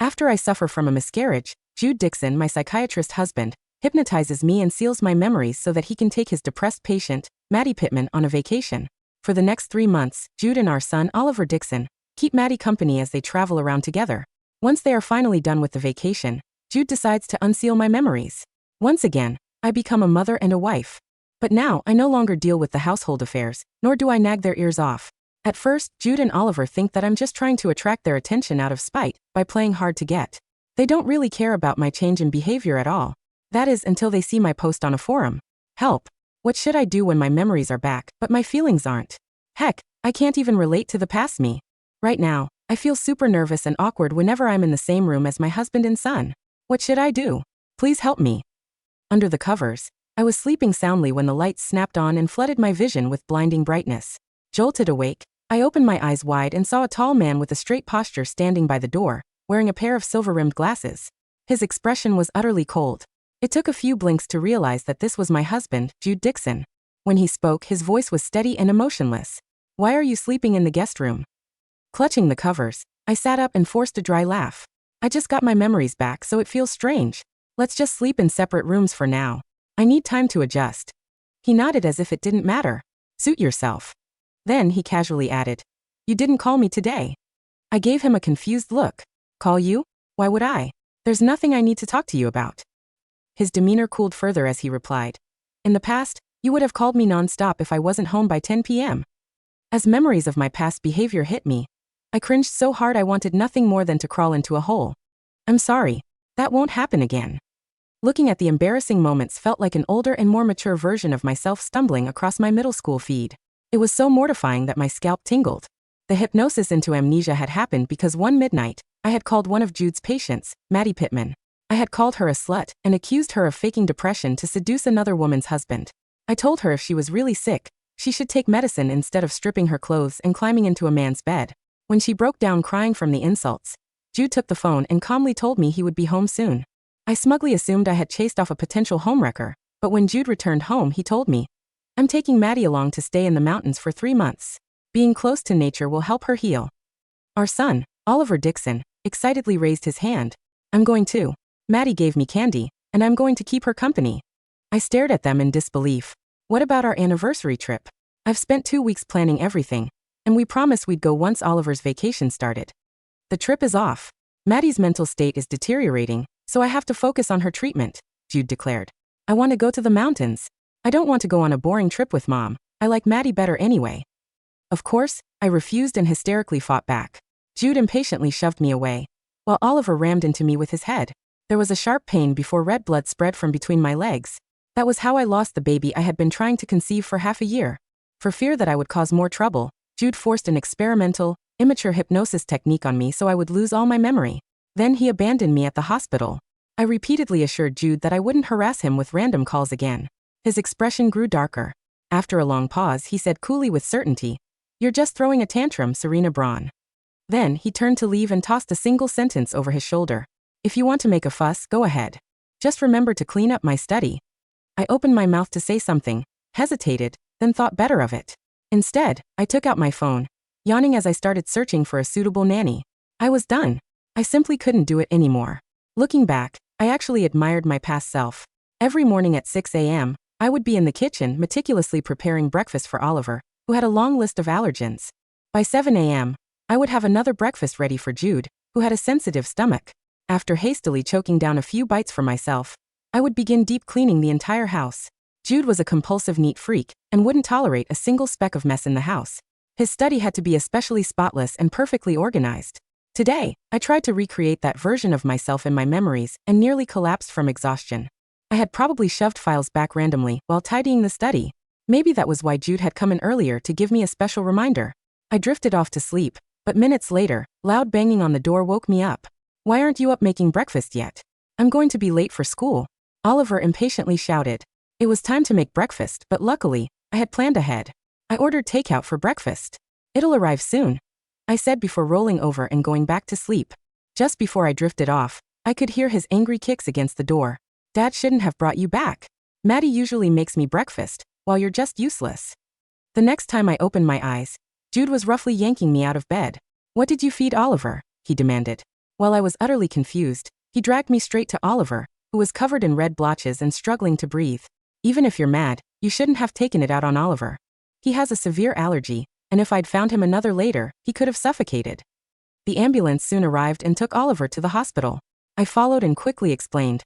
After I suffer from a miscarriage, Jude Dixon, my psychiatrist husband, hypnotizes me and seals my memories so that he can take his depressed patient, Maddie Pittman, on a vacation. For the next 3 months, Jude and our son, Oliver Dixon, keep Maddie company as they travel around together. Once they are finally done with the vacation, Jude decides to unseal my memories. Once again, I become a mother and a wife. But now, I no longer deal with the household affairs, nor do I nag their ears off. At first, Jude and Oliver think that I'm just trying to attract their attention out of spite by playing hard to get. They don't really care about my change in behavior at all. That is, until they see my post on a forum. Help! What should I do when my memories are back, but my feelings aren't? Heck, I can't even relate to the past me. Right now, I feel super nervous and awkward whenever I'm in the same room as my husband and son. What should I do? Please help me. Under the covers, I was sleeping soundly when the lights snapped on and flooded my vision with blinding brightness. Jolted awake, I opened my eyes wide and saw a tall man with a straight posture standing by the door, wearing a pair of silver-rimmed glasses. His expression was utterly cold. It took a few blinks to realize that this was my husband, Jude Dixon. When he spoke, his voice was steady and emotionless. "Why are you sleeping in the guest room?" Clutching the covers, I sat up and forced a dry laugh. "I just got my memories back, so it feels strange. Let's just sleep in separate rooms for now. I need time to adjust." He nodded as if it didn't matter. "Suit yourself." Then he casually added, "You didn't call me today." I gave him a confused look. "Call you? Why would I? There's nothing I need to talk to you about." His demeanor cooled further as he replied, "In the past, you would have called me non-stop if I wasn't home by 10 p.m. As memories of my past behavior hit me, I cringed so hard I wanted nothing more than to crawl into a hole. "I'm sorry. That won't happen again." Looking at the embarrassing moments felt like an older and more mature version of myself stumbling across my middle school feed. It was so mortifying that my scalp tingled. The hypnosis into amnesia had happened because one midnight, I had called one of Jude's patients, Maddie Pittman. I had called her a slut and accused her of faking depression to seduce another woman's husband. I told her if she was really sick, she should take medicine instead of stripping her clothes and climbing into a man's bed. When she broke down crying from the insults, Jude took the phone and calmly told me he would be home soon. I smugly assumed I had chased off a potential homewrecker, but when Jude returned home, he told me, "I'm taking Maddie along to stay in the mountains for 3 months. Being close to nature will help her heal." Our son, Oliver Dixon, excitedly raised his hand. "I'm going too. Maddie gave me candy, and I'm going to keep her company." I stared at them in disbelief. "What about our anniversary trip? I've spent 2 weeks planning everything, and we promised we'd go once Oliver's vacation started." "The trip is off. Maddie's mental state is deteriorating, so I have to focus on her treatment," Jude declared. "I want to go to the mountains. I don't want to go on a boring trip with Mom. I like Maddie better anyway." Of course, I refused and hysterically fought back. Jude impatiently shoved me away, while Oliver rammed into me with his head. There was a sharp pain before red blood spread from between my legs. That was how I lost the baby I had been trying to conceive for half a year. For fear that I would cause more trouble, Jude forced an experimental, immature hypnosis technique on me so I would lose all my memory. Then he abandoned me at the hospital. I repeatedly assured Jude that I wouldn't harass him with random calls again. His expression grew darker. After a long pause, he said coolly with certainty, "You're just throwing a tantrum, Serena Braun." Then he turned to leave and tossed a single sentence over his shoulder. "If you want to make a fuss, go ahead. Just remember to clean up my study." I opened my mouth to say something, hesitated, then thought better of it. Instead, I took out my phone, yawning as I started searching for a suitable nanny. I was done. I simply couldn't do it anymore. Looking back, I actually admired my past self. Every morning at 6 a.m., I would be in the kitchen meticulously preparing breakfast for Oliver, who had a long list of allergens. By 7 a.m., I would have another breakfast ready for Jude, who had a sensitive stomach. After hastily choking down a few bites for myself, I would begin deep cleaning the entire house. Jude was a compulsive neat freak and wouldn't tolerate a single speck of mess in the house. His study had to be especially spotless and perfectly organized. Today, I tried to recreate that version of myself in my memories and nearly collapsed from exhaustion. I had probably shoved files back randomly while tidying the study. Maybe that was why Jude had come in earlier to give me a special reminder. I drifted off to sleep, but minutes later, loud banging on the door woke me up. "Why aren't you up making breakfast yet? I'm going to be late for school," Oliver impatiently shouted. It was time to make breakfast, but luckily, I had planned ahead. I ordered takeout for breakfast. "It'll arrive soon," I said before rolling over and going back to sleep. Just before I drifted off, I could hear his angry kicks against the door. "Dad shouldn't have brought you back. Maddie usually makes me breakfast, while you're just useless." The next time I opened my eyes, Jude was roughly yanking me out of bed. "What did you feed Oliver?" he demanded. While I was utterly confused, he dragged me straight to Oliver, who was covered in red blotches and struggling to breathe. Even if you're mad, you shouldn't have taken it out on Oliver. He has a severe allergy, and if I'd found him another later, he could have suffocated. The ambulance soon arrived and took Oliver to the hospital. I followed and quickly explained.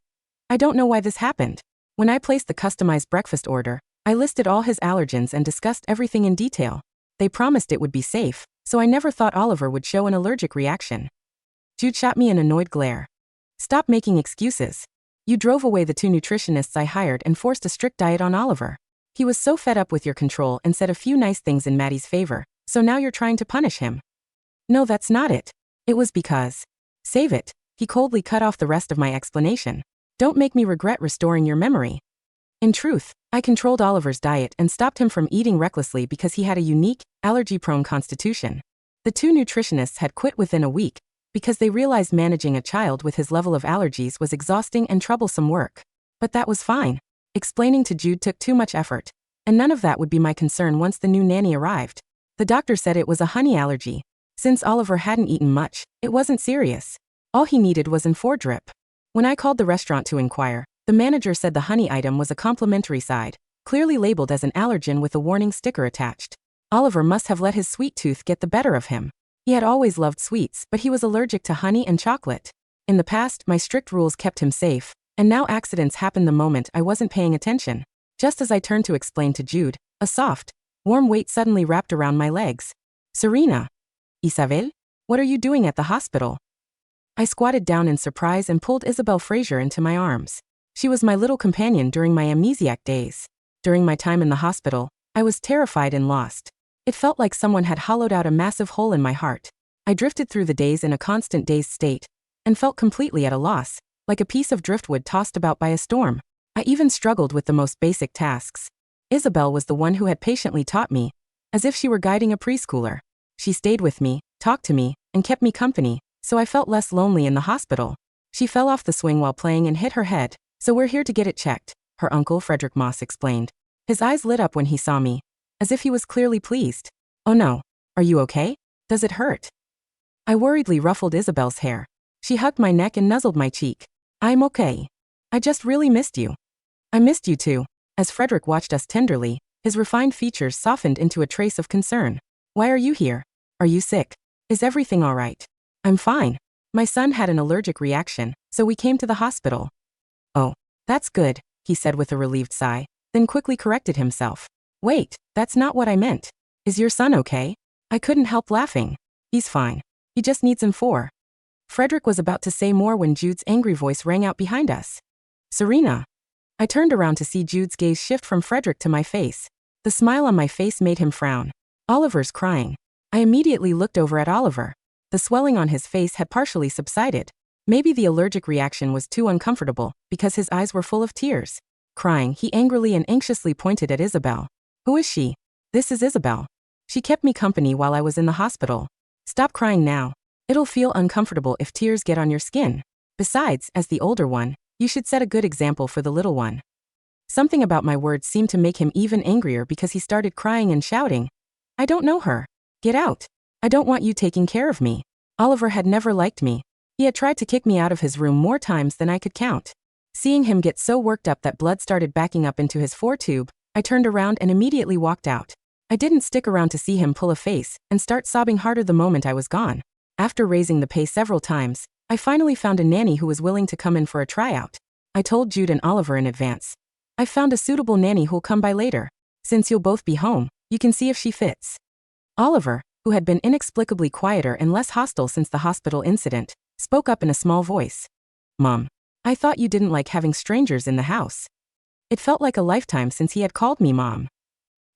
I don't know why this happened. When I placed the customized breakfast order, I listed all his allergens and discussed everything in detail. They promised it would be safe, so I never thought Oliver would show an allergic reaction. Jude shot me an annoyed glare. Stop making excuses. You drove away the 2 nutritionists I hired and forced a strict diet on Oliver. He was so fed up with your control and said a few nice things in Maddie's favor, so now you're trying to punish him. No, that's not it. It was because. Save it. He coldly cut off the rest of my explanation. Don't make me regret restoring your memory. In truth, I controlled Oliver's diet and stopped him from eating recklessly because he had a unique, allergy-prone constitution. The 2 nutritionists had quit within a week because they realized managing a child with his level of allergies was exhausting and troublesome work. But that was fine. Explaining to Jude took too much effort, and none of that would be my concern once the new nanny arrived. The doctor said it was a honey allergy. Since Oliver hadn't eaten much, it wasn't serious. All he needed was an For drip. When I called the restaurant to inquire, the manager said the honey item was a complimentary side, clearly labeled as an allergen with a warning sticker attached. Oliver must have let his sweet tooth get the better of him. He had always loved sweets, but he was allergic to honey and chocolate. In the past, my strict rules kept him safe, and now accidents happened the moment I wasn't paying attention. Just as I turned to explain to Jude, a soft, warm weight suddenly wrapped around my legs. Serena. Isabel? What are you doing at the hospital? I squatted down in surprise and pulled Isabel Fraser into my arms. She was my little companion during my amnesiac days. During my time in the hospital, I was terrified and lost. It felt like someone had hollowed out a massive hole in my heart. I drifted through the days in a constant dazed state, and felt completely at a loss, like a piece of driftwood tossed about by a storm. I even struggled with the most basic tasks. Isabel was the one who had patiently taught me, as if she were guiding a preschooler. She stayed with me, talked to me, and kept me company, so I felt less lonely in the hospital. She fell off the swing while playing and hit her head, so we're here to get it checked, her uncle Frederick Moss explained. His eyes lit up when he saw me, as if he was clearly pleased. Oh no, are you okay? Does it hurt? I worriedly ruffled Isabel's hair. She hugged my neck and nuzzled my cheek. I'm okay. I just really missed you. I missed you too. As Frederick watched us tenderly, his refined features softened into a trace of concern. Why are you here? Are you sick? Is everything all right? I'm fine. My son had an allergic reaction, so we came to the hospital. Oh, that's good, he said with a relieved sigh, then quickly corrected himself. Wait, that's not what I meant. Is your son okay? I couldn't help laughing. He's fine. He just needs For. Frederick was about to say more when Jude's angry voice rang out behind us. Serena. I turned around to see Jude's gaze shift from Frederick to my face. The smile on my face made him frown. Oliver's crying. I immediately looked over at Oliver. The swelling on his face had partially subsided. Maybe the allergic reaction was too uncomfortable, because his eyes were full of tears. Crying, he angrily and anxiously pointed at Isabel. Who is she? This is Isabel. She kept me company while I was in the hospital. Stop crying now. It'll feel uncomfortable if tears get on your skin. Besides, as the older one, you should set a good example for the little one. Something about my words seemed to make him even angrier because he started crying and shouting. I don't know her. Get out. I don't want you taking care of me. Oliver had never liked me. He had tried to kick me out of his room more times than I could count. Seeing him get so worked up that blood started backing up into his For tube, I turned around and immediately walked out. I didn't stick around to see him pull a face and start sobbing harder the moment I was gone. After raising the pay several times, I finally found a nanny who was willing to come in for a tryout. I told Jude and Oliver in advance. I found a suitable nanny who'll come by later. Since you'll both be home, you can see if she fits. Oliver, who had been inexplicably quieter and less hostile since the hospital incident, spoke up in a small voice. Mom, I thought you didn't like having strangers in the house. It felt like a lifetime since he had called me Mom.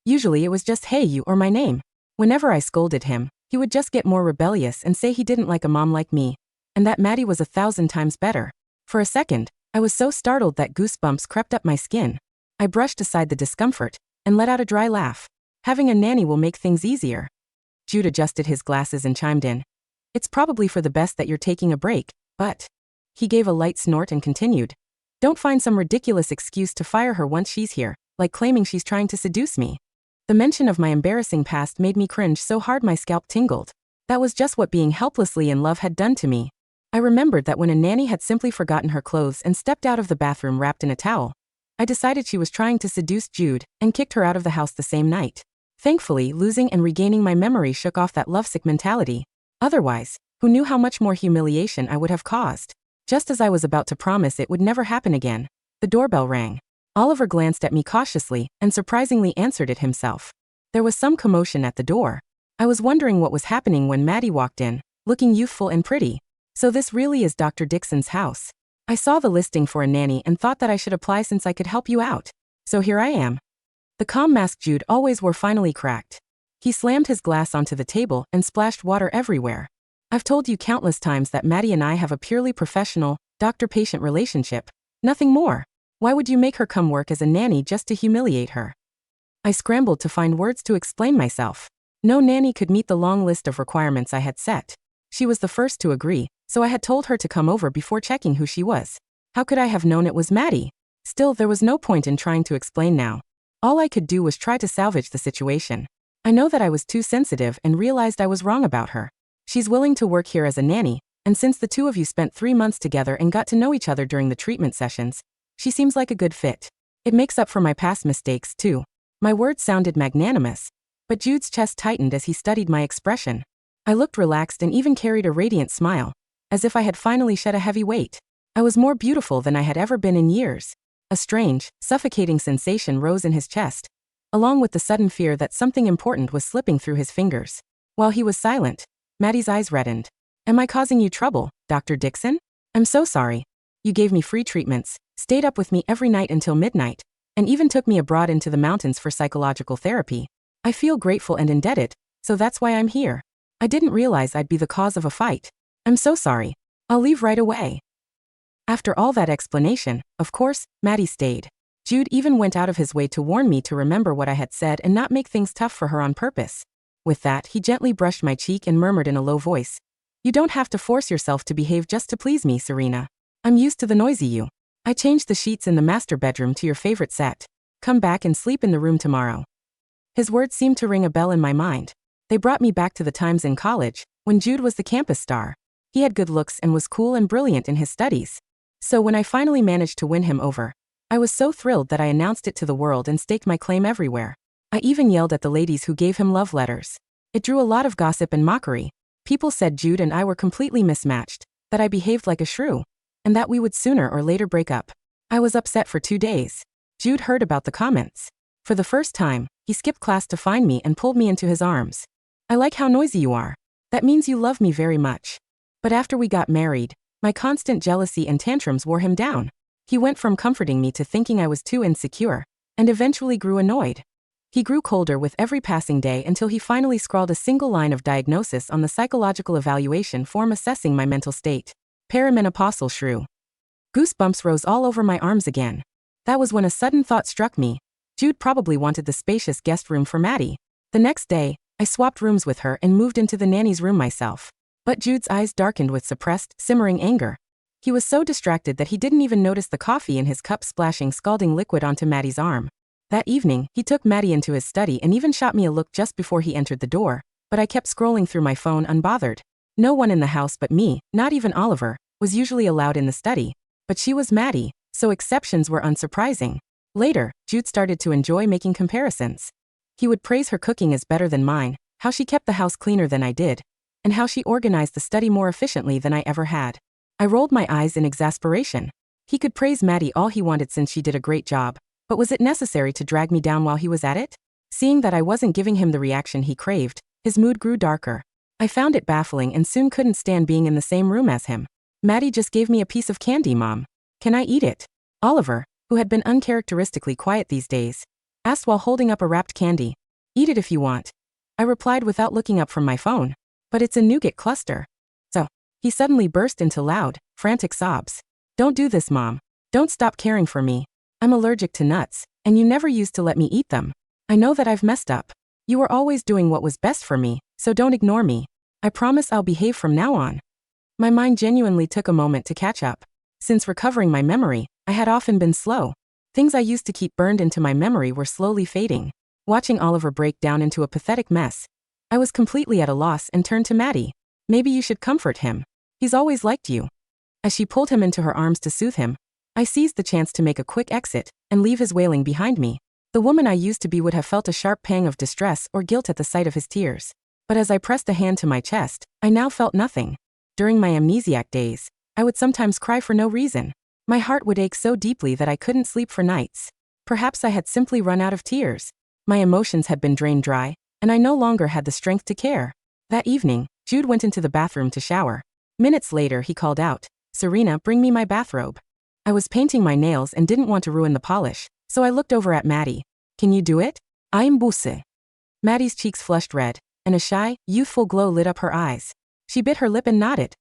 Usually it was just hey you or my name. Whenever I scolded him, he would just get more rebellious and say he didn't like a mom like me, and that Maddie was 1,000 times better. For a second, I was so startled that goosebumps crept up my skin. I brushed aside the discomfort and let out a dry laugh. Having a nanny will make things easier. Jude adjusted his glasses and chimed in. It's probably for the best that you're taking a break, but... He gave a light snort and continued. Don't find some ridiculous excuse to fire her once she's here, like claiming she's trying to seduce me. The mention of my embarrassing past made me cringe so hard my scalp tingled. That was just what being helplessly in love had done to me. I remembered that when a nanny had simply forgotten her clothes and stepped out of the bathroom wrapped in a towel, I decided she was trying to seduce Jude and kicked her out of the house the same night. Thankfully, losing and regaining my memory shook off that lovesick mentality. Otherwise, who knew how much more humiliation I would have caused? Just as I was about to promise it would never happen again, the doorbell rang. Oliver glanced at me cautiously and surprisingly answered it himself. There was some commotion at the door. I was wondering what was happening when Maddie walked in, looking youthful and pretty. So this really is Dr. Dixon's house. I saw the listing for a nanny and thought that I should apply since I could help you out. So here I am. The calm mask Jude always wore finally cracked. He slammed his glass onto the table and splashed water everywhere. I've told you countless times that Maddie and I have a purely professional, doctor-patient relationship. Nothing more. Why would you make her come work as a nanny just to humiliate her? I scrambled to find words to explain myself. No nanny could meet the long list of requirements I had set. She was the first to agree, so I had told her to come over before checking who she was. How could I have known it was Maddie? Still, there was no point in trying to explain now. All I could do was try to salvage the situation. I know that I was too sensitive and realized I was wrong about her. She's willing to work here as a nanny, and since the two of you spent 3 months together and got to know each other during the treatment sessions, she seems like a good fit. It makes up for my past mistakes, too. My words sounded magnanimous, but Jude's chest tightened as he studied my expression. I looked relaxed and even carried a radiant smile, as if I had finally shed a heavy weight. I was more beautiful than I had ever been in years. A strange, suffocating sensation rose in his chest, along with the sudden fear that something important was slipping through his fingers. While he was silent, Maddie's eyes reddened. Am I causing you trouble, Dr. Dixon? I'm so sorry. You gave me free treatments, stayed up with me every night until midnight, and even took me abroad into the mountains for psychological therapy. I feel grateful and indebted, so that's why I'm here. I didn't realize I'd be the cause of a fight. I'm so sorry. I'll leave right away. After all that explanation, of course, Maddie stayed. Jude even went out of his way to warn me to remember what I had said and not make things tough for her on purpose. With that, he gently brushed my cheek and murmured in a low voice, "You don't have to force yourself to behave just to please me, Serena. I'm used to the noisy you. I changed the sheets in the master bedroom to your favorite set. Come back and sleep in the room tomorrow." His words seemed to ring a bell in my mind. They brought me back to the times in college, when Jude was the campus star. He had good looks and was cool and brilliant in his studies. So when I finally managed to win him over, I was so thrilled that I announced it to the world and staked my claim everywhere. I even yelled at the ladies who gave him love letters. It drew a lot of gossip and mockery. People said Jude and I were completely mismatched, that I behaved like a shrew, and that we would sooner or later break up. I was upset for 2 days. Jude heard about the comments. For the first time, he skipped class to find me and pulled me into his arms. "I like how noisy you are. That means you love me very much." But after we got married, my constant jealousy and tantrums wore him down. He went from comforting me to thinking I was too insecure, and eventually grew annoyed. He grew colder with every passing day until he finally scrawled a single line of diagnosis on the psychological evaluation form assessing my mental state. Perimenopausal shrew. Goosebumps rose all over my arms again. That was when a sudden thought struck me. Jude probably wanted the spacious guest room for Maddie. The next day, I swapped rooms with her and moved into the nanny's room myself. But Jude's eyes darkened with suppressed, simmering anger. He was so distracted that he didn't even notice the coffee in his cup splashing scalding liquid onto Maddie's arm. That evening, he took Maddie into his study and even shot me a look just before he entered the door, but I kept scrolling through my phone unbothered. No one in the house but me, not even Oliver, was usually allowed in the study, but she was Maddie, so exceptions were unsurprising. Later, Jude started to enjoy making comparisons. He would praise her cooking as better than mine, how she kept the house cleaner than I did, and how she organized the study more efficiently than I ever had. I rolled my eyes in exasperation. He could praise Maddie all he wanted since she did a great job, but was it necessary to drag me down while he was at it? Seeing that I wasn't giving him the reaction he craved, his mood grew darker. I found it baffling and soon couldn't stand being in the same room as him. "Maddie just gave me a piece of candy, Mom. Can I eat it?" Oliver, who had been uncharacteristically quiet these days, asked while holding up a wrapped candy. "Eat it if you want," I replied without looking up from my phone. "But it's a nougat cluster." So, he suddenly burst into loud, frantic sobs. "Don't do this, Mom. Don't stop caring for me. I'm allergic to nuts, and you never used to let me eat them. I know that I've messed up. You were always doing what was best for me, so don't ignore me. I promise I'll behave from now on." My mind genuinely took a moment to catch up. Since recovering my memory, I had often been slow. Things I used to keep burned into my memory were slowly fading. Watching Oliver break down into a pathetic mess, I was completely at a loss and turned to Maddie. "Maybe you should comfort him. He's always liked you. As she pulled him into her arms to soothe him, I seized the chance to make a quick exit and leave his wailing behind me. The woman I used to be would have felt a sharp pang of distress or guilt at the sight of his tears. But as I pressed a hand to my chest, I now felt nothing. During my amnesiac days, I would sometimes cry for no reason. My heart would ache so deeply that I couldn't sleep for nights. Perhaps I had simply run out of tears. My emotions had been drained dry, and I no longer had the strength to care. That evening, Jude went into the bathroom to shower. Minutes later, he called out, "Serena, bring me my bathrobe." I was painting my nails and didn't want to ruin the polish, so I looked over at Maddie. "Can you do it?" "I'm busse." Maddie's cheeks flushed red, and a shy, youthful glow lit up her eyes. She bit her lip and nodded.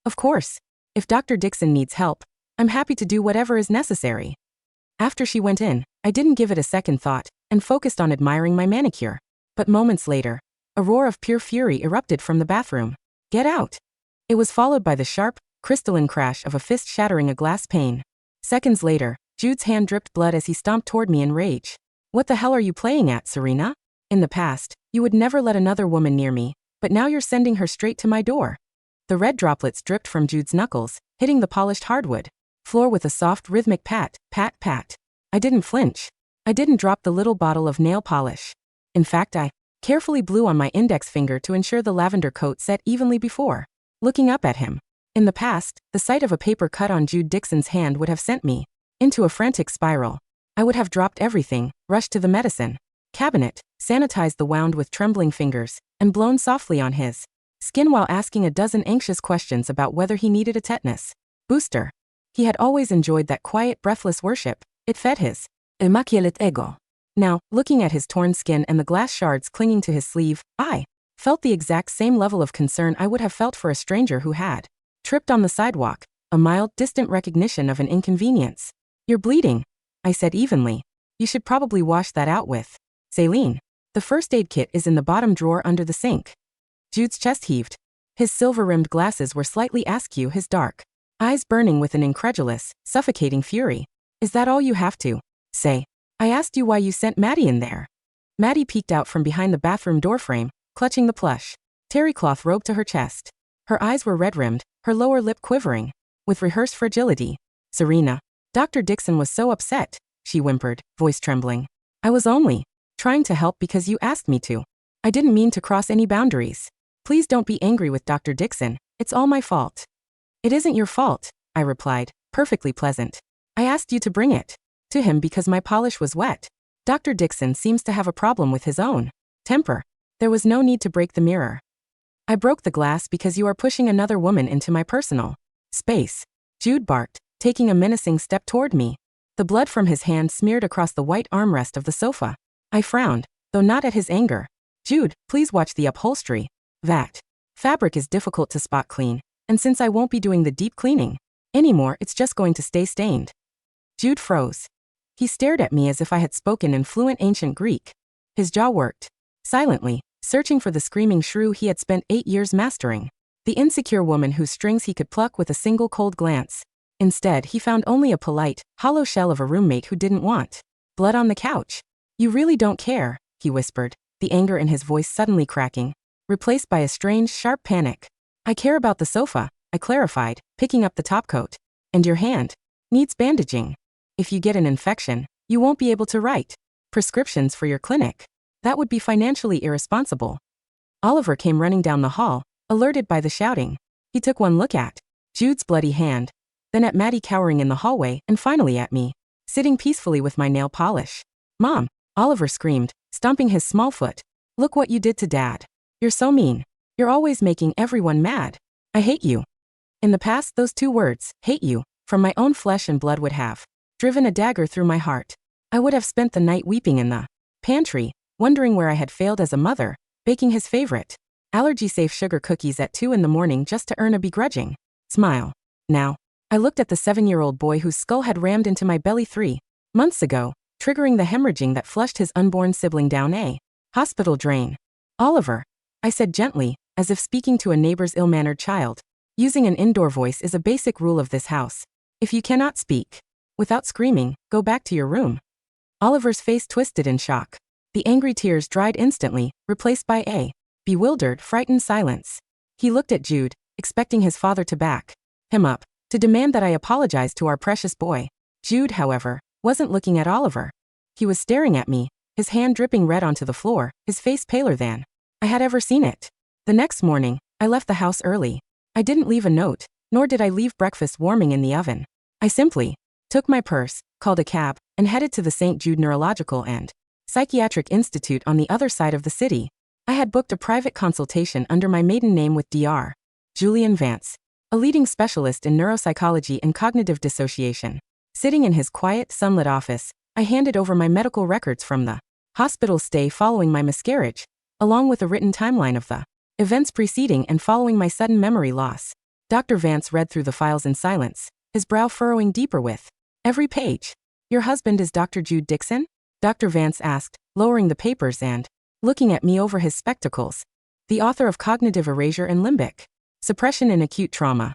"Of course. If Dr. Dixon needs help, I'm happy to do whatever is necessary." After she went in, I didn't give it a second thought and focused on admiring my manicure. But moments later, a roar of pure fury erupted from the bathroom. "Get out!" It was followed by the sharp, crystalline crash of a fist shattering a glass pane. Seconds later, Jude's hand dripped blood as he stomped toward me in rage. "What the hell are you playing at, Serena? In the past, you would never let another woman near me, but now you're sending her straight to my door." The red droplets dripped from Jude's knuckles, hitting the polished hardwood floor with a soft, rhythmic pat, pat, pat. I didn't flinch. I didn't drop the little bottle of nail polish. In fact, I carefully blew on my index finger to ensure the lavender coat set evenly before looking up at him. In the past, the sight of a paper cut on Jude Dixon's hand would have sent me into a frantic spiral. I would have dropped everything, rushed to the medicine cabinet, sanitized the wound with trembling fingers, and blown softly on his skin while asking a dozen anxious questions about whether he needed a tetanus booster. He had always enjoyed that quiet, breathless worship. It fed his immaculate ego. Now, looking at his torn skin and the glass shards clinging to his sleeve, I felt the exact same level of concern I would have felt for a stranger who had tripped on the sidewalk, a mild, distant recognition of an inconvenience. "You're bleeding," I said evenly. "You should probably wash that out with saline. The first aid kit is in the bottom drawer under the sink." Jude's chest heaved. His silver-rimmed glasses were slightly askew, his dark eyes burning with an incredulous, suffocating fury. "Is that all you have to say? I asked you why you sent Maddie in there." Maddie peeked out from behind the bathroom doorframe, clutching the plush terry cloth robe to her chest. Her eyes were red-rimmed, her lower lip quivering with rehearsed fragility. "Serena, Dr. Dixon was so upset," she whimpered, voice trembling. "I was only trying to help because you asked me to. I didn't mean to cross any boundaries. Please don't be angry with Dr. Dixon. It's all my fault." "It isn't your fault," I replied, perfectly pleasant. "I asked you to bring it to him because my polish was wet. Dr. Dixon seems to have a problem with his own temper. There was no need to break the mirror. I broke the glass because you are pushing another woman into my personal space," Jude barked, taking a menacing step toward me. The blood from his hand smeared across the white armrest of the sofa. I frowned, though not at his anger. "Jude, please watch the upholstery. That fabric is difficult to spot clean, and since I won't be doing the deep cleaning anymore, it's just going to stay stained." Jude froze. He stared at me as if I had spoken in fluent ancient Greek. His jaw worked silently, searching for the screaming shrew he had spent 8 years mastering. The insecure woman whose strings he could pluck with a single cold glance. Instead, he found only a polite, hollow shell of a roommate who didn't want blood on the couch. "You really don't care," he whispered, the anger in his voice suddenly cracking, replaced by a strange, sharp panic. "I care about the sofa," I clarified, picking up the topcoat. "And your hand needs bandaging. If you get an infection, you won't be able to write prescriptions for your clinic. That would be financially irresponsible." Oliver came running down the hall, alerted by the shouting. He took one look at Jude's bloody hand, then at Maddie cowering in the hallway, and finally at me, sitting peacefully with my nail polish. "Mom," Oliver screamed, stomping his small foot. "Look what you did to Dad. You're so mean. You're always making everyone mad. I hate you." In the past, those two words, "hate you," from my own flesh and blood would have driven a dagger through my heart. I would have spent the night weeping in the pantry, wondering where I had failed as a mother, baking his favorite allergy-safe sugar cookies at 2 in the morning just to earn a begrudging smile. Now, I looked at the 7-year-old boy whose skull had rammed into my belly 3 months ago, triggering the hemorrhaging that flushed his unborn sibling down a hospital drain. "Oliver," I said gently, as if speaking to a neighbor's ill-mannered child. "Using an indoor voice is a basic rule of this house. If you cannot speak without screaming, go back to your room." Oliver's face twisted in shock. The angry tears dried instantly, replaced by a bewildered, frightened silence. He looked at Jude, expecting his father to back him up, to demand that I apologize to our precious boy. Jude, however, wasn't looking at Oliver. He was staring at me, his hand dripping red onto the floor, his face paler than I had ever seen it. The next morning, I left the house early. I didn't leave a note, nor did I leave breakfast warming in the oven. I simply took my purse, called a cab, and headed to the St. Jude Neurological and Psychiatric Institute on the other side of the city. I had booked a private consultation under my maiden name with Dr. Julian Vance, a leading specialist in neuropsychology and cognitive dissociation. Sitting in his quiet, sunlit office, I handed over my medical records from the hospital stay following my miscarriage, along with a written timeline of the events preceding and following my sudden memory loss. Dr. Vance read through the files in silence, his brow furrowing deeper with every page. "Your husband is Dr. Jude Dixon?" Dr. Vance asked, lowering the papers and looking at me over his spectacles. "The author of Cognitive Erasure and Limbic Suppression in Acute Trauma."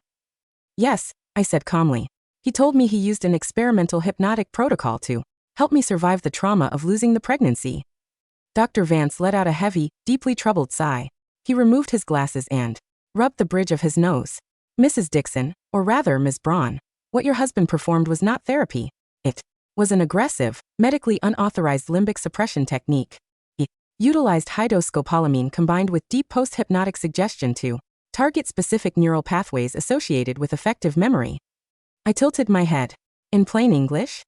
"Yes," I said calmly. "He told me he used an experimental hypnotic protocol to help me survive the trauma of losing the pregnancy." Dr. Vance let out a heavy, deeply troubled sigh. He removed his glasses and rubbed the bridge of his nose. "Mrs. Dixon, or rather Ms. Braun, what your husband performed was not therapy. It was an aggressive, medically unauthorized limbic suppression technique. He utilized high-dose scopolamine combined with deep post-hypnotic suggestion to target specific neural pathways associated with effective memory." I tilted my head. "In plain English?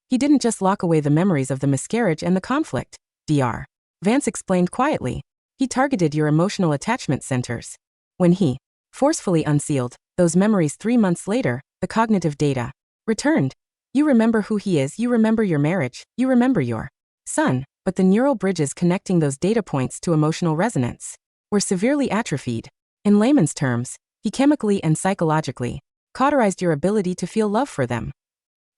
He didn't just lock away the memories of the miscarriage and the conflict," Dr. Vance explained quietly. "He targeted your emotional attachment centers. When he forcefully unsealed those memories 3 months later, the cognitive data returned. You remember who he is, you remember your marriage, you remember your son, but the neural bridges connecting those data points to emotional resonance were severely atrophied. In layman's terms, he chemically and psychologically cauterized your ability to feel love for them."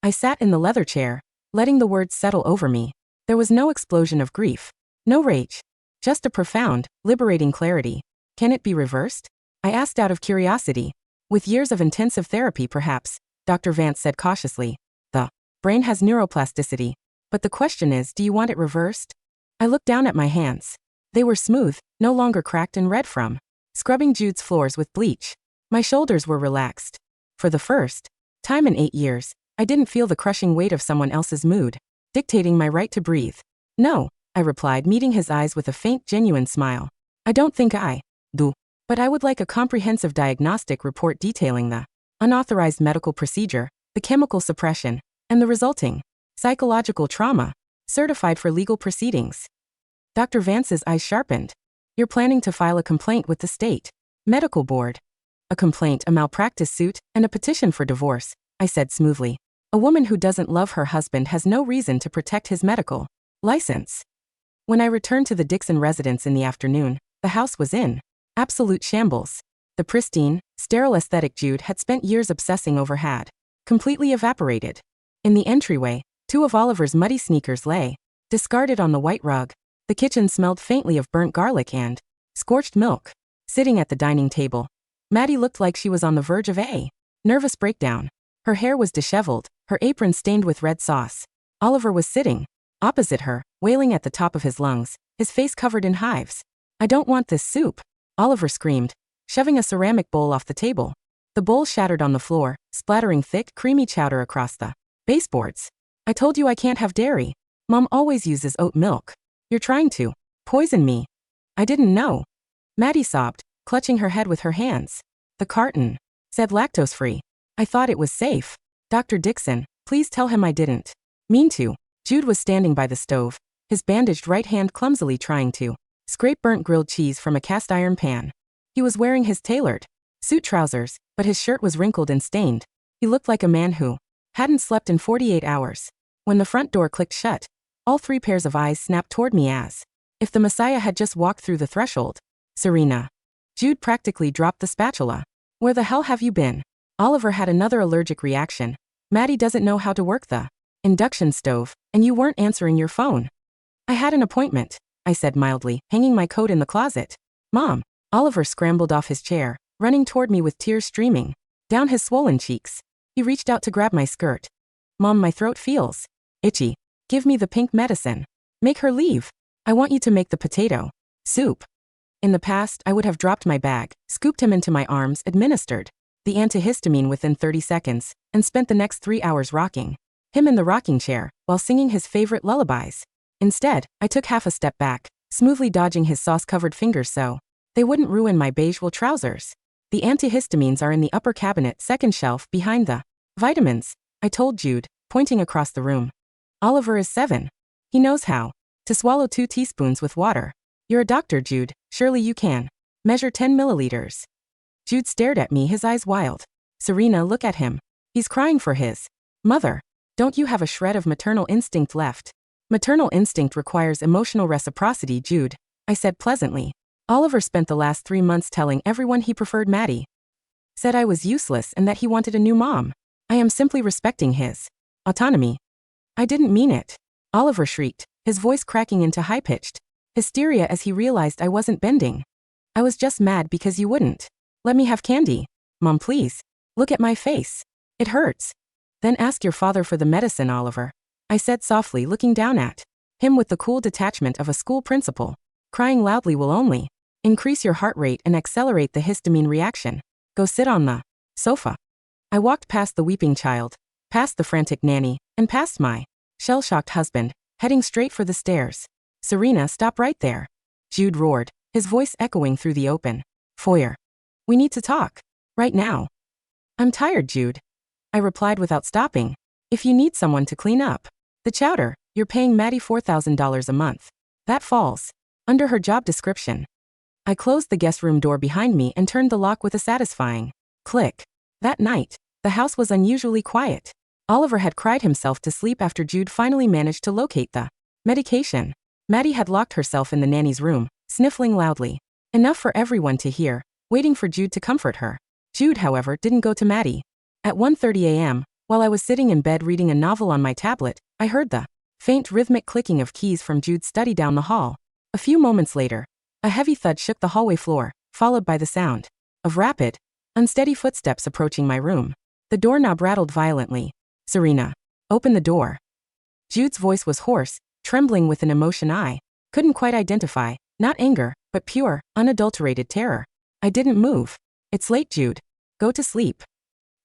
I sat in the leather chair, letting the words settle over me. There was no explosion of grief, no rage, just a profound, liberating clarity. "Can it be reversed?" I asked out of curiosity. "With years of intensive therapy, perhaps," Dr. Vance said cautiously. "The brain has neuroplasticity. But the question is, do you want it reversed?" I looked down at my hands. They were smooth, no longer cracked and red from scrubbing Jude's floors with bleach. My shoulders were relaxed. For the first time in 8 years, I didn't feel the crushing weight of someone else's mood dictating my right to breathe. "No," I replied, meeting his eyes with a faint, genuine smile. "I don't think I do. But I would like a comprehensive diagnostic report detailing the unauthorized medical procedure, the chemical suppression, and the resulting psychological trauma, certified for legal proceedings." Dr. Vance's eyes sharpened. "You're planning to file a complaint with the state medical board." "A complaint, a malpractice suit, and a petition for divorce," I said smoothly. "A woman who doesn't love her husband has no reason to protect his medical license." When I returned to the Dixon residence in the afternoon, the house was in absolute shambles. The pristine, sterile aesthetic Jude had spent years obsessing over had completely evaporated. In the entryway, 2 of Oliver's muddy sneakers lay discarded on the white rug. The kitchen smelled faintly of burnt garlic and scorched milk. Sitting at the dining table, Maddie looked like she was on the verge of a nervous breakdown. Her hair was disheveled, her apron stained with red sauce. Oliver was sitting opposite her, wailing at the top of his lungs, his face covered in hives. "I don't want this soup," Oliver screamed, shoving a ceramic bowl off the table. The bowl shattered on the floor, splattering thick, creamy chowder across the baseboards. "I told you I can't have dairy. Mom always uses oat milk. You're trying to poison me." "I didn't know," Maddie sobbed, clutching her head with her hands. "The carton said lactose-free. I thought it was safe." "Dr. Dixon, please tell him I didn't mean to." Jude was standing by the stove, his bandaged right hand clumsily trying to scrape burnt grilled cheese from a cast iron pan. He was wearing his tailored suit trousers, but his shirt was wrinkled and stained. He looked like a man who hadn't slept in 48 hours. When the front door clicked shut, all 3 pairs of eyes snapped toward me as if the Messiah had just walked through the threshold. "Serena." Jude practically dropped the spatula. "Where the hell have you been?" Oliver had another allergic reaction. "Maddie doesn't know how to work the induction stove, and you weren't answering your phone." "I had an appointment," I said mildly, hanging my coat in the closet. "Mom." Oliver scrambled off his chair, running toward me with tears streaming down his swollen cheeks. He reached out to grab my skirt. "Mom, my throat feels itchy. Give me the pink medicine. Make her leave. I want you to make the potato soup." In the past, I would have dropped my bag, scooped him into my arms, administered the antihistamine within 30 seconds, and spent the next 3 hours rocking him in the rocking chair while singing his favorite lullabies. Instead, I took half a step back, smoothly dodging his sauce-covered fingers so they wouldn't ruin my beige wool trousers. The antihistamines are in the upper cabinet, second shelf, behind the vitamins, I told Jude, pointing across the room. Oliver is 7. He knows how to swallow 2 teaspoons with water. You're a doctor, Jude, surely you can measure 10 milliliters. Jude stared at me, his eyes wild. Serena, look at him. He's crying for his mother. Don't you have a shred of maternal instinct left? Maternal instinct requires emotional reciprocity, Jude, I said pleasantly. Oliver spent the last 3 months telling everyone he preferred Maddie. Said I was useless and that he wanted a new mom. I am simply respecting his autonomy. I didn't mean it. Oliver shrieked, his voice cracking into high-pitched hysteria as he realized I wasn't bending. I was just mad because you wouldn't let me have candy. Mom, please. Look at my face. It hurts. Then ask your father for the medicine, Oliver, I said softly, looking down at him with the cool detachment of a school principal. Crying loudly will only increase your heart rate and accelerate the histamine reaction. Go sit on the sofa. I walked past the weeping child, past the frantic nanny, and past my shell-shocked husband, heading straight for the stairs. Serena, stop right there. Jude roared, his voice echoing through the open foyer. We need to talk. Right now. I'm tired, Jude, I replied without stopping. If you need someone to clean up the chowder, you're paying Maddie $4,000 a month. That falls under her job description. I closed the guest room door behind me and turned the lock with a satisfying click. That night, the house was unusually quiet. Oliver had cried himself to sleep after Jude finally managed to locate the medication. Maddie had locked herself in the nanny's room, sniffling loudly. Enough for everyone to hear, waiting for Jude to comfort her. Jude, however, didn't go to Maddie. At 1:30 a.m., while I was sitting in bed reading a novel on my tablet, I heard the faint rhythmic clicking of keys from Jude's study down the hall. A few moments later, a heavy thud shook the hallway floor, followed by the sound of rapid, unsteady footsteps approaching my room. The doorknob rattled violently. Serena, open the door. Jude's voice was hoarse, trembling with an emotion I couldn't quite identify, not anger, but pure, unadulterated terror. I didn't move. It's late, Jude. Go to sleep.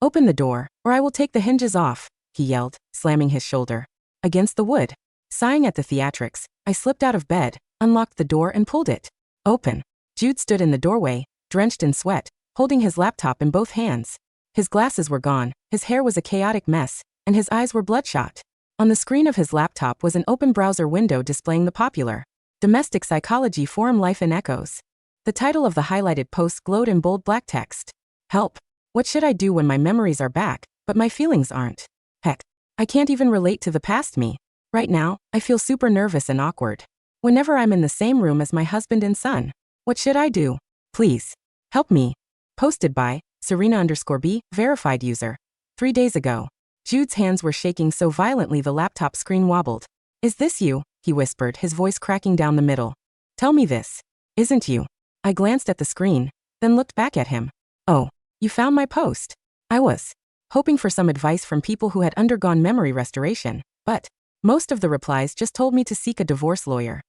Open the door, or I will take the hinges off, he yelled, slamming his shoulder against the wood. Sighing at the theatrics, I slipped out of bed, unlocked the door and pulled it open. Jude stood in the doorway, drenched in sweat, holding his laptop in both hands. His glasses were gone, his hair was a chaotic mess, and his eyes were bloodshot. On the screen of his laptop was an open browser window displaying the popular domestic psychology forum Life in Echoes. The title of the highlighted post glowed in bold black text. Help. What should I do when my memories are back, but my feelings aren't? Heck, I can't even relate to the past me. Right now, I feel super nervous and awkward. Whenever I'm in the same room as my husband and son. What should I do? Please. Help me. Posted by Serena_B, verified user. 3 days ago. Jude's hands were shaking so violently the laptop screen wobbled. Is this you? He whispered, his voice cracking down the middle. Tell me this. Isn't you? I glanced at the screen, then looked back at him. Oh, you found my post. I was hoping for some advice from people who had undergone memory restoration, but most of the replies just told me to seek a divorce lawyer.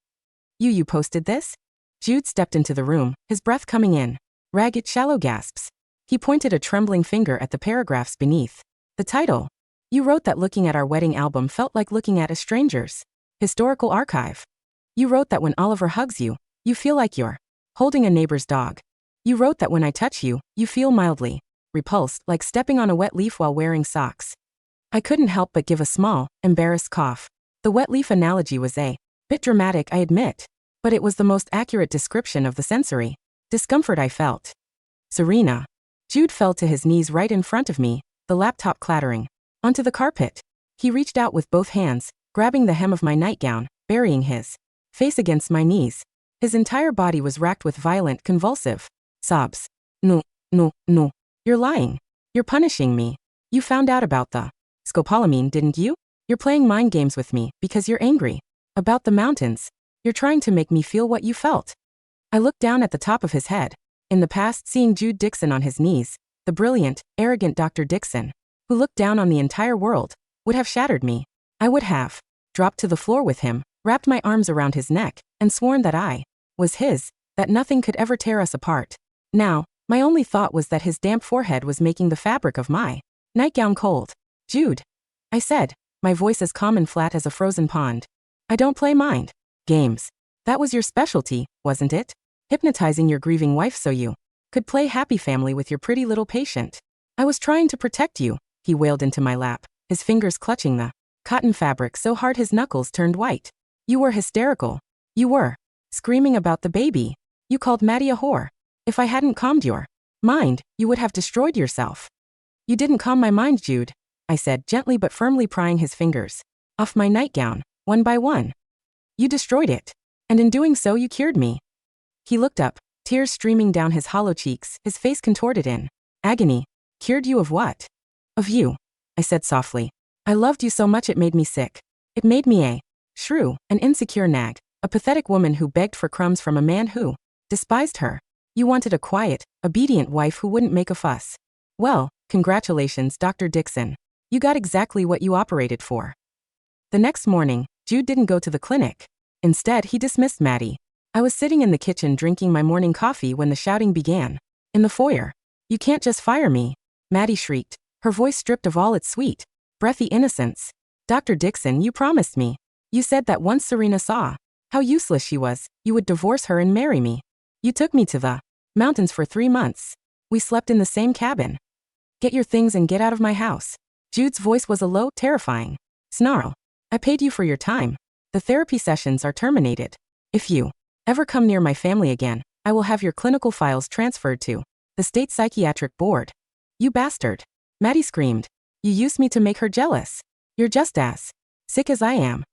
You posted this? Jude stepped into the room, his breath coming in ragged, shallow gasps. He pointed a trembling finger at the paragraphs beneath. The title. You wrote that looking at our wedding album felt like looking at a stranger's historical archive. You wrote that when Oliver hugs you, you feel like you're holding a neighbor's dog. You wrote that when I touch you, you feel mildly repulsed, like stepping on a wet leaf while wearing socks. I couldn't help but give a small, embarrassed cough. The wet leaf analogy was a bit dramatic, I admit, but it was the most accurate description of the sensory discomfort I felt. Serena. Jude fell to his knees right in front of me, the laptop clattering onto the carpet. He reached out with both hands, grabbing the hem of my nightgown, burying his face against my knees. His entire body was racked with violent, convulsive sobs. No. You're lying. You're punishing me. You found out about the scopolamine, didn't you? You're playing mind games with me because you're angry about the mountains. You're trying to make me feel what you felt. I looked down at the top of his head. In the past, seeing Jude Dixon on his knees, the brilliant, arrogant Dr. Dixon, who looked down on the entire world, would have shattered me. I would have dropped to the floor with him, wrapped my arms around his neck, and sworn that I was his, that nothing could ever tear us apart. Now, my only thought was that his damp forehead was making the fabric of my nightgown cold. Jude, I said, my voice as calm and flat as a frozen pond. I don't play mind games. That was your specialty, wasn't it? Hypnotizing your grieving wife so you could play happy family with your pretty little patient. I was trying to protect you, he wailed into my lap, his fingers clutching the cotton fabric so hard his knuckles turned white. You were hysterical. You were screaming about the baby. You called Maddie a whore. If I hadn't calmed your mind, you would have destroyed yourself. You didn't calm my mind, Jude, I said, gently but firmly prying his fingers off my nightgown, one by one. You destroyed it. And in doing so you cured me. He looked up, tears streaming down his hollow cheeks, his face contorted in agony. Cured you of what? Of you, I said softly. I loved you so much it made me sick. It made me a shrew, an insecure nag, a pathetic woman who begged for crumbs from a man who despised her. You wanted a quiet, obedient wife who wouldn't make a fuss. Well, congratulations, Dr. Dixon. You got exactly what you operated for. The next morning, Jude didn't go to the clinic. Instead, he dismissed Maddie. I was sitting in the kitchen drinking my morning coffee when the shouting began. In the foyer. You can't just fire me, Maddie shrieked, her voice stripped of all its sweet, breathy innocence. Dr. Dixon, you promised me. You said that once Serena saw how useless she was, you would divorce her and marry me. You took me to the mountains for 3 months. We slept in the same cabin. Get your things and get out of my house. Jude's voice was a low, terrifying snarl. I paid you for your time. The therapy sessions are terminated. If you ever come near my family again, I will have your clinical files transferred to the state psychiatric board. You bastard. Maddie screamed. You used me to make her jealous. You're just as sick as I am.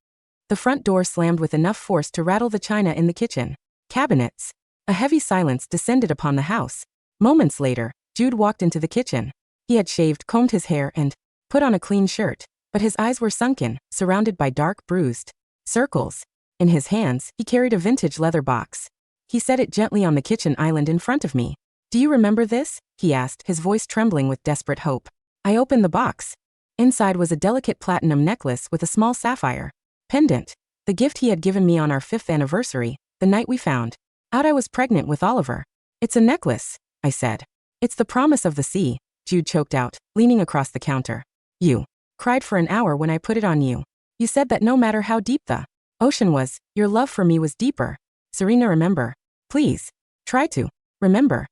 The front door slammed with enough force to rattle the china in the kitchen cabinets. A heavy silence descended upon the house. Moments later, Jude walked into the kitchen. He had shaved, combed his hair, and put on a clean shirt, but his eyes were sunken, surrounded by dark, bruised circles. In his hands, he carried a vintage leather box. He set it gently on the kitchen island in front of me. Do you remember this? He asked, his voice trembling with desperate hope. I opened the box. Inside was a delicate platinum necklace with a small sapphire pendant, the gift he had given me on our 5th anniversary, the night we found out I was pregnant with Oliver. It's a necklace, I said. It's the promise of the sea, Jude choked out, leaning across the counter. You cried for an hour when I put it on you. You said that no matter how deep the ocean was, your love for me was deeper. Serena, remember. Please. Try to remember.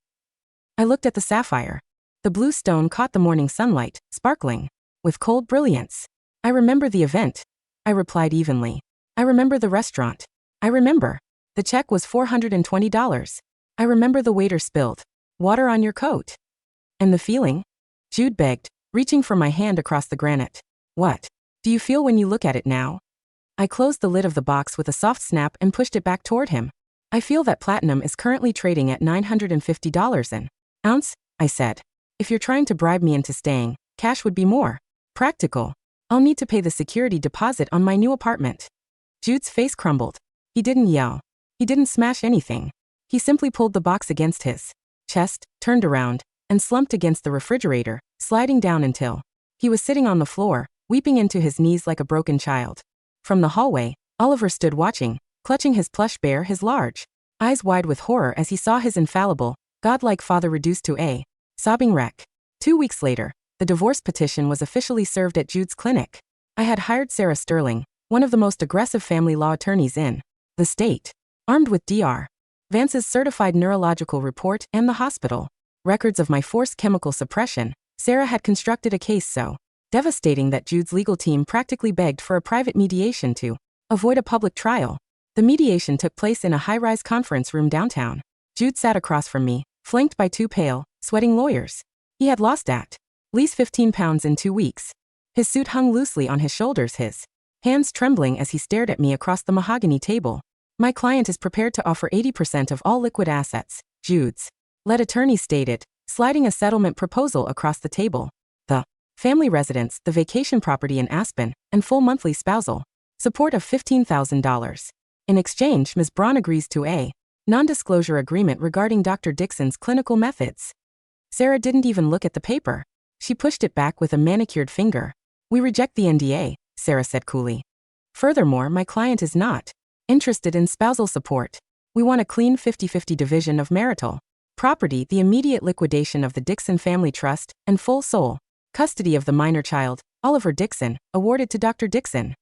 I looked at the sapphire. The blue stone caught the morning sunlight, sparkling with cold brilliance. I remember the event, I replied evenly. I remember the restaurant. I remember. The check was $420. I remember the waiter spilled water on your coat. And the feeling? Jude begged, reaching for my hand across the granite. What do you feel when you look at it now? I closed the lid of the box with a soft snap and pushed it back toward him. I feel that platinum is currently trading at $950 an ounce, I said. If you're trying to bribe me into staying, cash would be more practical. I'll need to pay the security deposit on my new apartment. Jude's face crumbled. He didn't yell. He didn't smash anything. He simply pulled the box against his chest, turned around, and slumped against the refrigerator, sliding down until he was sitting on the floor, weeping into his knees like a broken child. From the hallway, Oliver stood watching, clutching his plush bear, his large eyes wide with horror as he saw his infallible, godlike father reduced to a sobbing wreck. 2 weeks later, the divorce petition was officially served at Jude's clinic. I had hired Sarah Sterling, one of the most aggressive family law attorneys in the state, armed with Dr. Vance's certified neurological report and the hospital records of my forced chemical suppression. Sarah had constructed a case so devastating that Jude's legal team practically begged for a private mediation to avoid a public trial. The mediation took place in a high-rise conference room downtown. Jude sat across from me, flanked by 2 pale, sweating lawyers. He had lost at least 15 pounds in 2 weeks. His suit hung loosely on his shoulders, his hands trembling as he stared at me across the mahogany table. My client is prepared to offer 80% of all liquid assets, Jude's lead attorney stated, sliding a settlement proposal across the table. The family residence, the vacation property in Aspen, and full monthly spousal support of $15,000. In exchange, Ms. Braun agrees to a non-disclosure agreement regarding Dr. Dixon's clinical methods. Sarah didn't even look at the paper. She pushed it back with a manicured finger. We reject the NDA, Sarah said coolly. Furthermore, my client is not interested in spousal support. We want a clean 50-50 division of marital property, the immediate liquidation of the Dixon family trust, and full sole custody of the minor child, Oliver Dixon, awarded to Dr. Dixon.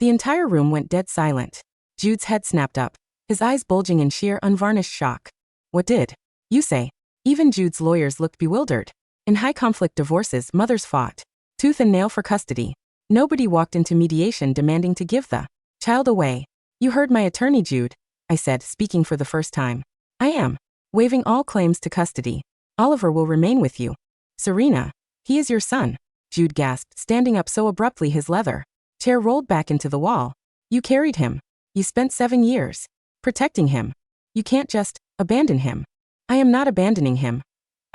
The entire room went dead silent. Jude's head snapped up, his eyes bulging in sheer, unvarnished shock. What did you say? Even Jude's lawyers looked bewildered. In high-conflict divorces, mothers fought tooth and nail for custody. Nobody walked into mediation demanding to give the child away. You heard my attorney, Jude, I said, speaking for the first time. I am waiving all claims to custody. Oliver will remain with you. Serena, he is your son, Jude gasped, standing up so abruptly his leather chair rolled back into the wall. You carried him. You spent 7 years protecting him. You can't just abandon him. I am not abandoning him,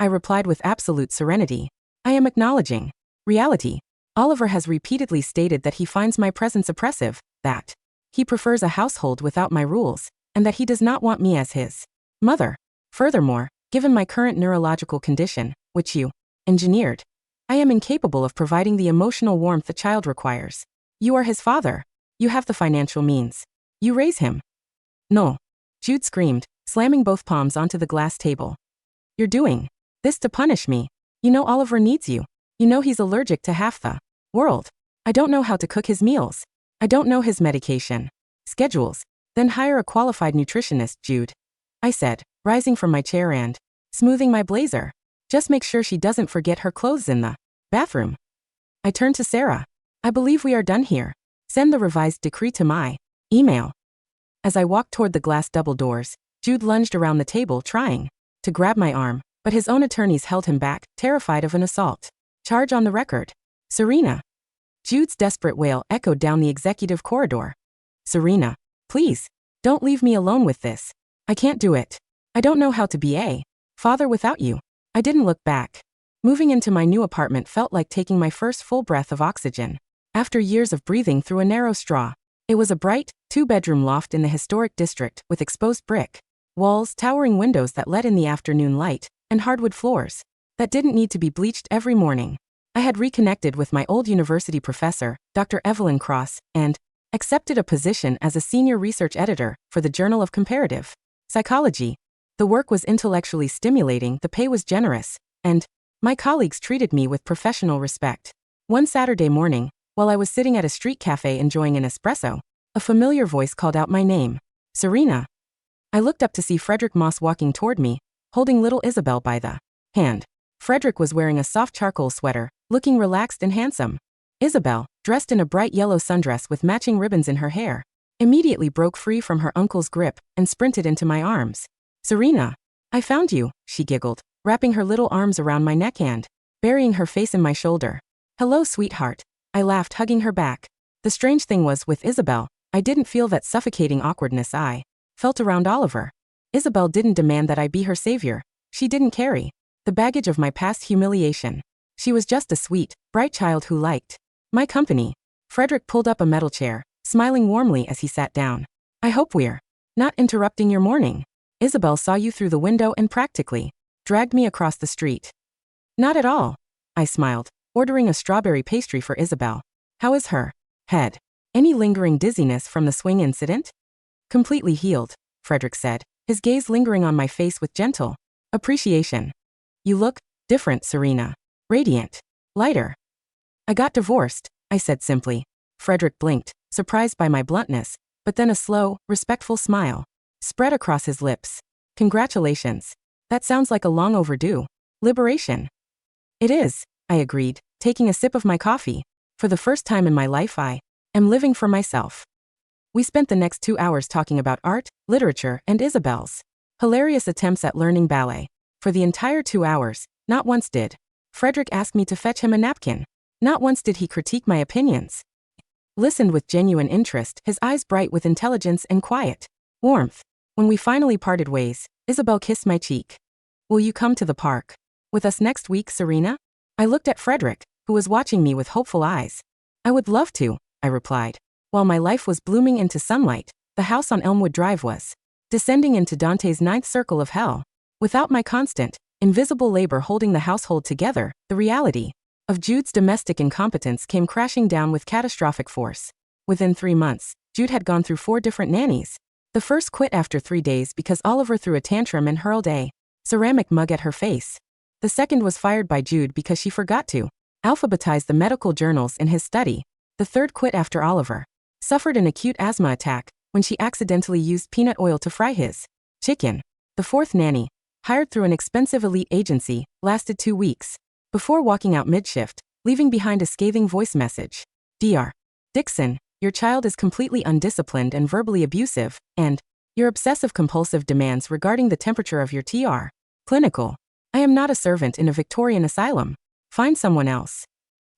I replied with absolute serenity. I am acknowledging reality. Oliver has repeatedly stated that he finds my presence oppressive, that he prefers a household without my rules, and that he does not want me as his mother. Furthermore, given my current neurological condition, which you engineered, I am incapable of providing the emotional warmth the child requires. You are his father. You have the financial means. You raise him. No, Jude screamed, slamming both palms onto the glass table. You're doing this to punish me. You know Oliver needs you. You know he's allergic to half the world. I don't know how to cook his meals. I don't know his medication schedules. Then hire a qualified nutritionist, Jude, I said, rising from my chair and smoothing my blazer. Just make sure she doesn't forget her clothes in the bathroom. I turned to Sarah. I believe we are done here. Send the revised decree to my email. As I walked toward the glass double doors, Jude lunged around the table trying to grab my arm, but his own attorneys held him back, terrified of an assault charge on the record. Serena. Jude's desperate wail echoed down the executive corridor. Serena, please, don't leave me alone with this. I can't do it. I don't know how to be a father without you. I didn't look back. Moving into my new apartment felt like taking my first full breath of oxygen. After years of breathing through a narrow straw, it was a bright, 2-bedroom loft in the historic district with exposed brick walls, towering windows that let in the afternoon light, and hardwood floors that didn't need to be bleached every morning. I had reconnected with my old university professor, Dr. Evelyn Cross, and accepted a position as a senior research editor for the Journal of Comparative Psychology. The work was intellectually stimulating, the pay was generous, and my colleagues treated me with professional respect. One Saturday morning, while I was sitting at a street cafe enjoying an espresso, a familiar voice called out my name. Serena. I looked up to see Frederick Moss walking toward me, holding little Isabel by the hand. Frederick was wearing a soft charcoal sweater, looking relaxed and handsome. Isabel, dressed in a bright yellow sundress with matching ribbons in her hair, immediately broke free from her uncle's grip and sprinted into my arms. Serena, I found you, she giggled, wrapping her little arms around my neck and burying her face in my shoulder. Hello, sweetheart, I laughed, hugging her back. The strange thing was, with Isabel, I didn't feel that suffocating awkwardness I felt around Oliver. Isabel didn't demand that I be her savior. She didn't carry the baggage of my past humiliation. She was just a sweet, bright child who liked my company. Frederick pulled up a metal chair, smiling warmly as he sat down. I hope we're not interrupting your morning. Isabel saw you through the window and practically dragged me across the street. Not at all, I smiled, ordering a strawberry pastry for Isabel. How is her head? Any lingering dizziness from the swing incident? Completely healed, Frederick said, his gaze lingering on my face with gentle appreciation. You look different, Serena. Radiant. Lighter. I got divorced, I said simply. Frederick blinked, surprised by my bluntness, but then a slow, respectful smile spread across his lips. Congratulations. That sounds like a long overdue liberation. It is, I agreed, taking a sip of my coffee. For the first time in my life, I am living for myself. We spent the next 2 hours talking about art, literature, and Isabel's hilarious attempts at learning ballet. For the entire 2 hours, not once did Frederick ask me to fetch him a napkin. Not once did he critique my opinions. Listened with genuine interest, his eyes bright with intelligence and quiet warmth. When we finally parted ways, Isabel kissed my cheek. Will you come to the park with us next week, Serena? I looked at Frederick, who was watching me with hopeful eyes. I would love to, I replied. While my life was blooming into sunlight, the house on Elmwood Drive was descending into Dante's ninth circle of hell. Without my constant, invisible labor holding the household together, the reality of Jude's domestic incompetence came crashing down with catastrophic force. Within 3 months, Jude had gone through 4 different nannies. The first quit after 3 days because Oliver threw a tantrum and hurled a ceramic mug at her face. The second was fired by Jude because she forgot to alphabetize the medical journals in his study. The third quit after Oliver suffered an acute asthma attack when she accidentally used peanut oil to fry his chicken. The fourth nanny, hired through an expensive elite agency, lasted 2 weeks before walking out mid-shift, leaving behind a scathing voice message. Dr. Dixon, your child is completely undisciplined and verbally abusive, and your obsessive-compulsive demands regarding the temperature of your TR. Clinical. I am not a servant in a Victorian asylum. Find someone else.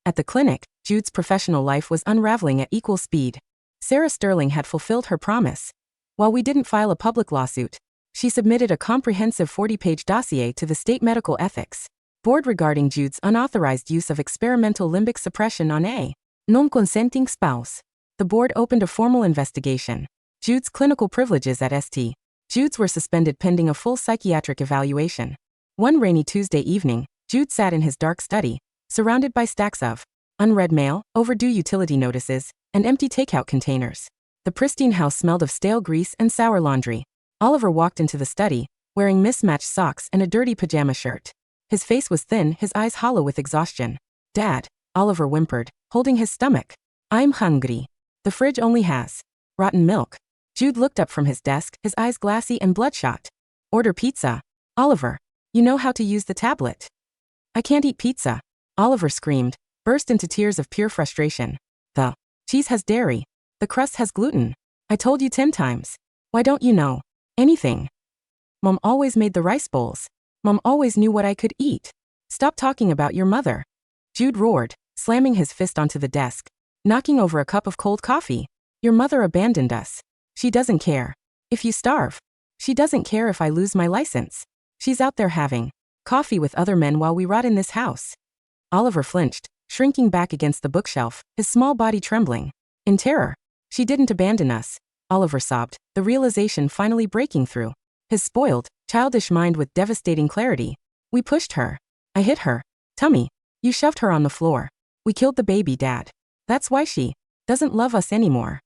At the clinic, Jude's professional life was unraveling at equal speed. Sarah Sterling had fulfilled her promise. While we didn't file a public lawsuit, she submitted a comprehensive 40-page dossier to the State Medical Ethics Board regarding Jude's unauthorized use of experimental limbic suppression on a non-consenting spouse. The board opened a formal investigation. Jude's clinical privileges at St. Jude's were suspended pending a full psychiatric evaluation. One rainy Tuesday evening, Jude sat in his dark study, surrounded by stacks of unread mail, overdue utility notices, and empty takeout containers. The pristine house smelled of stale grease and sour laundry. Oliver walked into the study, wearing mismatched socks and a dirty pajama shirt. His face was thin, his eyes hollow with exhaustion. Dad, Oliver whimpered, holding his stomach. I'm hungry. The fridge only has rotten milk. Jude looked up from his desk, his eyes glassy and bloodshot. Order pizza. Oliver, you know how to use the tablet. I can't eat pizza. Oliver screamed, burst into tears of pure frustration. The cheese has dairy. The crust has gluten. I told you 10 times. Why don't you know anything? Mom always made the rice bowls. Mom always knew what I could eat. Stop talking about your mother. Jude roared, slamming his fist onto the desk, knocking over a cup of cold coffee. Your mother abandoned us. She doesn't care if you starve. She doesn't care if I lose my license. She's out there having coffee with other men while we rot in this house. Oliver flinched, shrinking back against the bookshelf, his small body trembling. In terror. She didn't abandon us. Oliver sobbed, the realization finally breaking through his spoiled, childish mind with devastating clarity. We pushed her. I hit her tummy. You shoved her on the floor. We killed the baby, Dad. That's why she doesn't love us anymore.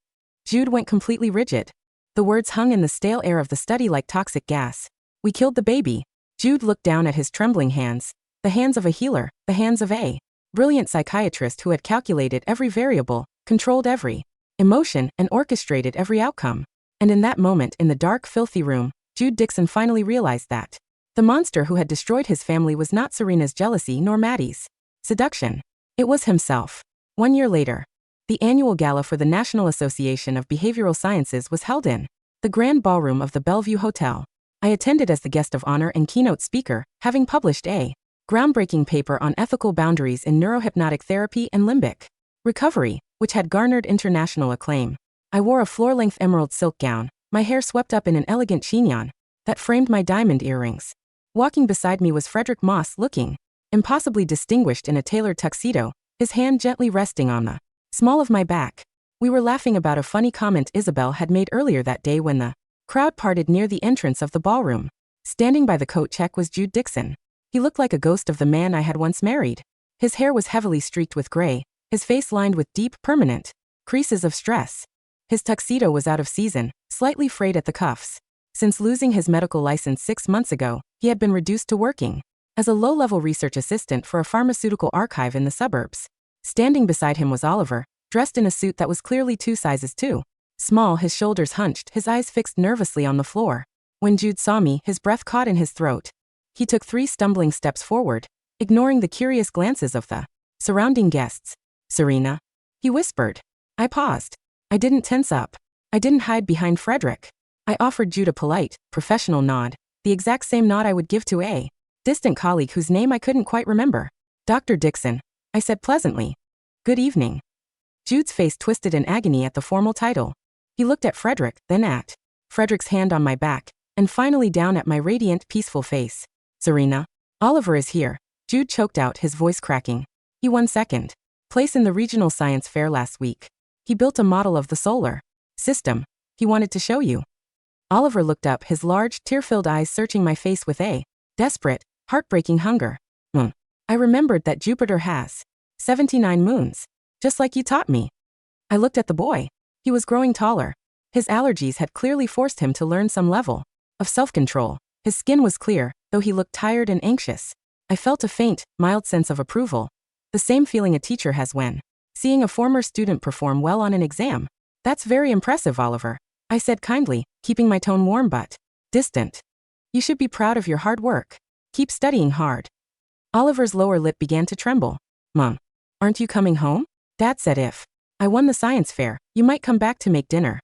Jude went completely rigid. The words hung in the stale air of the study like toxic gas. We killed the baby. Jude looked down at his trembling hands, the hands of a healer, the hands of a brilliant psychiatrist who had calculated every variable, controlled every emotion, and orchestrated every outcome. And in that moment, in the dark, filthy room, Jude Dixon finally realized that the monster who had destroyed his family was not Serena's jealousy nor Maddie's seduction. It was himself. 1 year later, the annual gala for the National Association of Behavioral Sciences was held in the grand ballroom of the Bellevue Hotel. I attended as the guest of honor and keynote speaker, having published a groundbreaking paper on ethical boundaries in neurohypnotic therapy and limbic recovery, which had garnered international acclaim. I wore a floor-length emerald silk gown, my hair swept up in an elegant chignon that framed my diamond earrings. Walking beside me was Frederick Moss, looking impossibly distinguished in a tailored tuxedo, his hand gently resting on the small of my back. We were laughing about a funny comment Isabel had made earlier that day when the crowd parted near the entrance of the ballroom. Standing by the coat check was Jude Dixon. He looked like a ghost of the man I had once married. His hair was heavily streaked with gray, his face lined with deep, permanent creases of stress. His tuxedo was out of season, slightly frayed at the cuffs. Since losing his medical license 6 months ago, he had been reduced to working as a low-level research assistant for a pharmaceutical archive in the suburbs. Standing beside him was Oliver, dressed in a suit that was clearly 2 sizes too small, his shoulders hunched, his eyes fixed nervously on the floor. When Jude saw me, his breath caught in his throat. He took 3 stumbling steps forward, ignoring the curious glances of the surrounding guests. Serena, he whispered. I paused. I didn't tense up. I didn't hide behind Frederick. I offered Jude a polite, professional nod, the exact same nod I would give to a distant colleague whose name I couldn't quite remember. Dr. Dixon, I said pleasantly. Good evening. Jude's face twisted in agony at the formal title. He looked at Frederick, then at Frederick's hand on my back, and finally down at my radiant, peaceful face. Serena, Oliver is here. Jude choked out, his voice cracking. He won second place in the regional science fair last week. He built a model of the solar system. He wanted to show you. Oliver looked up, his large, tear-filled eyes searching my face with a desperate, heartbreaking hunger. I remembered that Jupiter has 79 moons, just like you taught me. I looked at the boy. He was growing taller. His allergies had clearly forced him to learn some level of self-control. His skin was clear, though he looked tired and anxious. I felt a faint, mild sense of approval. The same feeling a teacher has when seeing a former student perform well on an exam. That's very impressive, Oliver, I said kindly, keeping my tone warm but distant. You should be proud of your hard work. Keep studying hard. Oliver's lower lip began to tremble. Mom, aren't you coming home? Dad said if I won the science fair, you might come back to make dinner.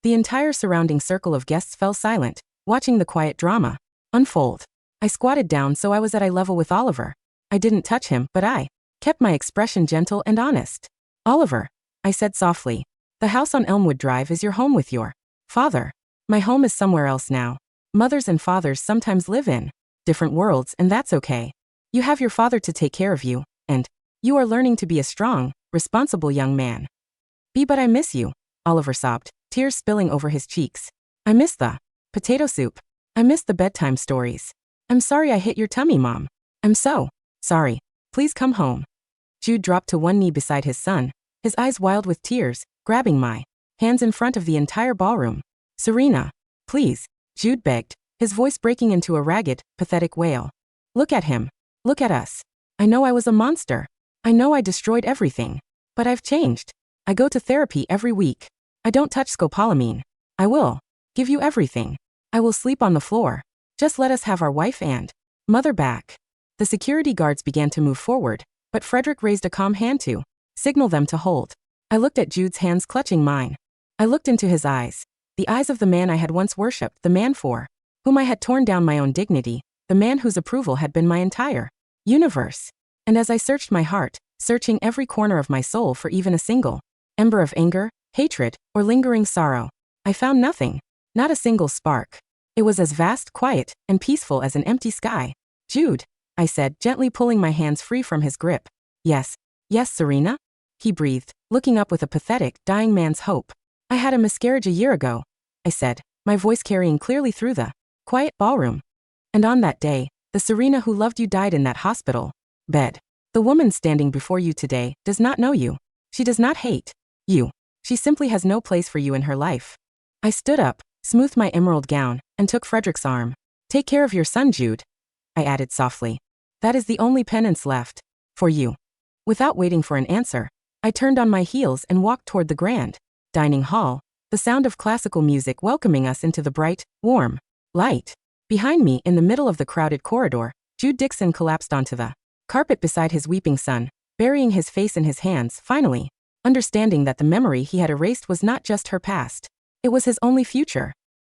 The entire surrounding circle of guests fell silent, watching the quiet drama unfold. I squatted down so I was at eye level with Oliver. I didn't touch him, but I kept my expression gentle and honest. Oliver, I said softly, the house on Elmwood Drive is your home with your father. My home is somewhere else now. Mothers and fathers sometimes live in different worlds, and that's okay. You have your father to take care of you, and you are learning to be a strong, responsible young man. But I miss you, Oliver sobbed, tears spilling over his cheeks. I miss the potato soup. I miss the bedtime stories. I'm sorry I hit your tummy, Mom. I'm so sorry. Please come home. Jude dropped to one knee beside his son, his eyes wild with tears, grabbing my hands in front of the entire ballroom. Serena, please, Jude begged, his voice breaking into a ragged, pathetic wail. Look at him. Look at us. I know I was a monster. I know I destroyed everything. But I've changed. I go to therapy every week. I don't touch scopolamine. I will give you everything. I will sleep on the floor. Just let us have our wife and mother back. The security guards began to move forward, but Frederick raised a calm hand to signal them to hold. I looked at Jude's hands clutching mine. I looked into his eyes, the eyes of the man I had once worshipped, the man for whom I had torn down my own dignity, the man whose approval had been my entire universe. And as I searched my heart, searching every corner of my soul for even a single ember of anger, hatred, or lingering sorrow, I found nothing, not a single spark. It was as vast, quiet, and peaceful as an empty sky. Jude, I said, gently pulling my hands free from his grip. Yes, Serena? He breathed, looking up with a pathetic, dying man's hope. I had a miscarriage a year ago, I said, my voice carrying clearly through the quiet ballroom. And on that day, the Serena who loved you died in that hospital bed. The woman standing before you today does not know you. She does not hate you. She simply has no place for you in her life. I stood up, smoothed my emerald gown, and took Frederick's arm. Take care of your son, Jude, I added softly. That is the only penance left for you. Without waiting for an answer, I turned on my heels and walked toward the grand dining hall, the sound of classical music welcoming us into the bright, warm light. Behind me, in the middle of the crowded corridor, Jude Dixon collapsed onto the carpet beside his weeping son, burying his face in his hands, finally understanding that the memory he had erased was not just her past. It was his only future.